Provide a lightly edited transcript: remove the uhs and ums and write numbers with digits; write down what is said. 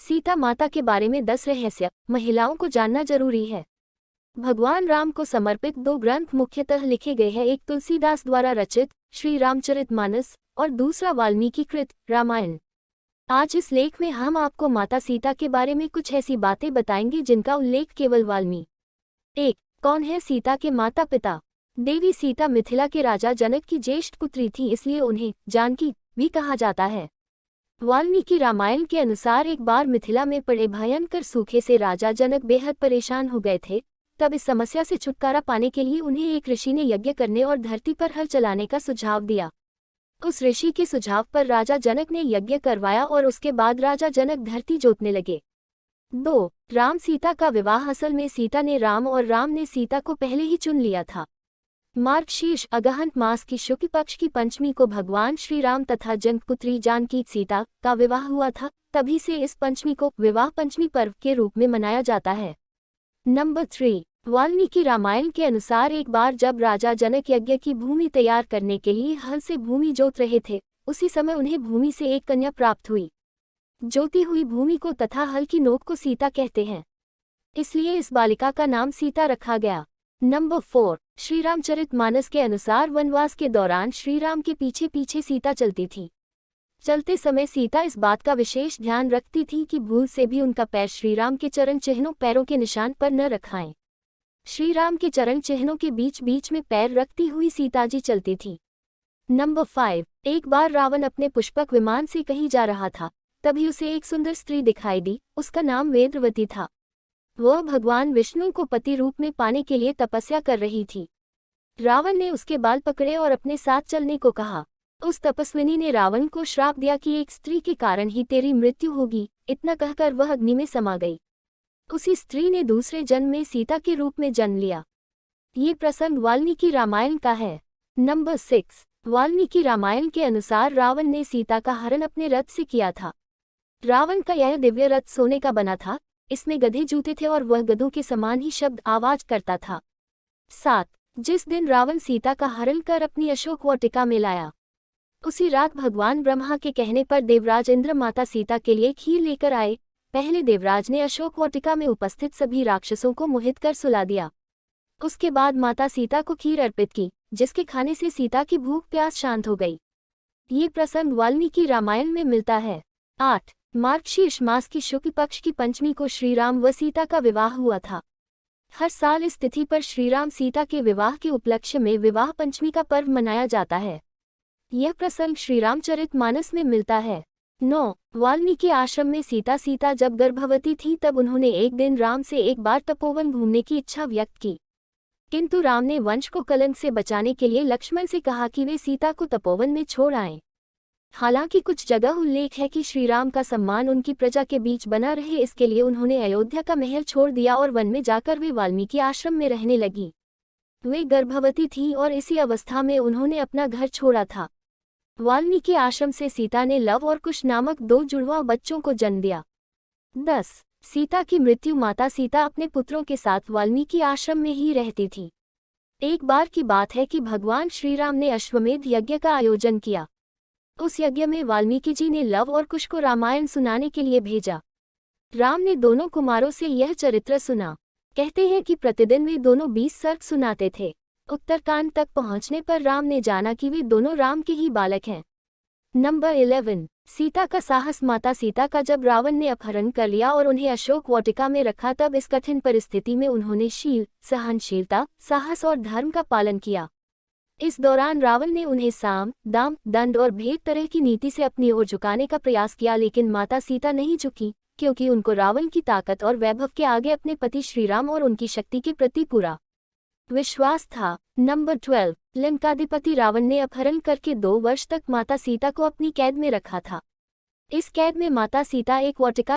सीता माता के बारे में 10 रहस्य महिलाओं को जानना जरूरी है। भगवान राम को समर्पित 2 ग्रंथ मुख्यतः लिखे गए हैं, एक तुलसीदास द्वारा रचित श्री रामचरितमानस और दूसरा वाल्मीकि कृत रामायण। आज इस लेख में हम आपको माता सीता के बारे में कुछ ऐसी बातें बताएंगे जिनका उल्लेख केवल वाल्मीकि। 1. कौन है सीता के माता पिता? देवी सीता मिथिला के राजा जनक की ज्येष्ठ पुत्री थी, इसलिए उन्हें जानकी भी कहा जाता है। वाल्मीकि रामायण के अनुसार एक बार मिथिला में पड़े भयंकर सूखे से राजा जनक बेहद परेशान हो गए थे। तब इस समस्या से छुटकारा पाने के लिए उन्हें एक ऋषि ने यज्ञ करने और धरती पर हल चलाने का सुझाव दिया। उस ऋषि के सुझाव पर राजा जनक ने यज्ञ करवाया और उसके बाद राजा जनक धरती जोतने लगे। 2. राम सीता का विवाह। असल में सीता ने राम और राम ने सीता को पहले ही चुन लिया था। मार्गशीर्ष अगहन मास की शुक्ल पक्ष की पंचमी को भगवान श्री राम तथा जनकपुत्री जानकी सीता का विवाह हुआ था। तभी से इस पंचमी को विवाह पंचमी पर्व के रूप में मनाया जाता है। नंबर 3. वाल्मीकि रामायण के अनुसार एक बार जब राजा जनक यज्ञ की भूमि तैयार करने के लिए हल से भूमि जोत रहे थे, उसी समय उन्हें भूमि से एक कन्या प्राप्त हुई। जोती हुई भूमि को तथा हल की नोक को सीता कहते हैं, इसलिए इस बालिका का नाम सीता रखा गया। नंबर 4. श्री रामचरितमानस के अनुसार वनवास के दौरान श्री राम के पीछे पीछे सीता चलती थी। चलते समय सीता इस बात का विशेष ध्यान रखती थी कि भूल से भी उनका पैर श्री राम के चरण चिन्हों पैरों के निशान पर न रखाएं। श्री राम के चरण चिन्हों के बीच बीच में पैर रखती हुई सीताजी चलती थी। नंबर 5. एक बार रावण अपने पुष्पक विमान से कहीं जा रहा था, तभी उसे एक सुंदर स्त्री दिखाई दी। उसका नाम वेदवती था। वह भगवान विष्णु को पति रूप में पाने के लिए तपस्या कर रही थी। रावण ने उसके बाल पकड़े और अपने साथ चलने को कहा। उस तपस्विनी ने रावण को श्राप दिया कि एक स्त्री के कारण ही तेरी मृत्यु होगी। इतना कहकर वह अग्नि में समा गई। उसी स्त्री ने दूसरे जन्म में सीता के रूप में जन्म लिया। ये प्रसंग वाल्मीकि रामायण का है। नंबर 6. वाल्मीकि रामायण के अनुसार रावण ने सीता का हरण अपने रथ से किया था। रावण का यह दिव्य रथ सोने का बना था। इसमें गधे जूते थे और वह गधों के समान ही शब्द आवाज करता था। 7. जिस दिन रावण सीता का हरण कर अपनी अशोक वाटिका में लाया, उसी रात भगवान ब्रह्मा के कहने पर देवराज इंद्र माता सीता के लिए खीर लेकर आए। पहले देवराज ने अशोक वाटिका में उपस्थित सभी राक्षसों को मोहित कर सुला दिया। उसके बाद माता सीता को खीर अर्पित की, जिसके खाने से सीता की भूख प्यास शांत हो गई। ये प्रसंग वाल्मीकि रामायण में मिलता है। 8. मार्गशीर्ष मास की शुक्ल पक्ष की पंचमी को श्री राम व सीता का विवाह हुआ था। हर साल इस तिथि पर श्री राम सीता के विवाह के उपलक्ष्य में विवाह पंचमी का पर्व मनाया जाता है। यह प्रसंग श्री रामचरितमानस में मिलता है। 9. वाल्मीकि आश्रम में सीता जब गर्भवती थी तब उन्होंने एक दिन राम से एक बार तपोवन घूमने की इच्छा व्यक्त की, किंतु राम ने वंश को कलंक से बचाने के लिए लक्ष्मण से कहा कि वे सीता को तपोवन में छोड़ आएं। हालांकि कुछ जगह उल्लेख है कि श्री राम का सम्मान उनकी प्रजा के बीच बना रहे, इसके लिए उन्होंने अयोध्या का महल छोड़ दिया और वन में जाकर वे वाल्मीकि आश्रम में रहने लगी। वे गर्भवती थी और इसी अवस्था में उन्होंने अपना घर छोड़ा था। वाल्मीकि आश्रम से सीता ने लव और कुश नामक 2 जुड़वा बच्चों को जन्म दिया। 10. सीता की मृत्यु। माता सीता अपने पुत्रों के साथ वाल्मीकि आश्रम में ही रहती थी। एक बार की बात है कि भगवान श्री राम ने अश्वमेध यज्ञ का आयोजन किया। उस यज्ञ में वाल्मीकि जी ने लव और कुश को रामायण सुनाने के लिए भेजा। राम ने दोनों कुमारों से यह चरित्र सुना। कहते हैं कि प्रतिदिन वे दोनों 20 सर्ग सुनाते थे। उत्तरकांड तक पहुंचने पर राम ने जाना कि वे दोनों राम के ही बालक हैं। नंबर 11. सीता का साहस। माता सीता का जब रावण ने अपहरण कर लिया और उन्हें अशोक वाटिका में रखा, तब इस कठिन परिस्थिति में उन्होंने शील, सहनशीलता, साहस और धर्म का पालन किया। इस दौरान रावण ने उन्हें साम, दाम, दंड और भेद तरह की नीति से अपनी ओर झुकाने का प्रयास किया, लेकिन माता सीता नहीं झुकी, क्योंकि उनको रावण की ताकत और वैभव के आगे अपने पति श्रीराम और उनकी शक्ति के प्रति पूरा विश्वास था। नंबर 12. लंकाधिपति रावण ने अपहरण करके 2 वर्ष तक माता सीता को अपनी कैद में रखा था। इस कैद में माता सीता एक वाटिका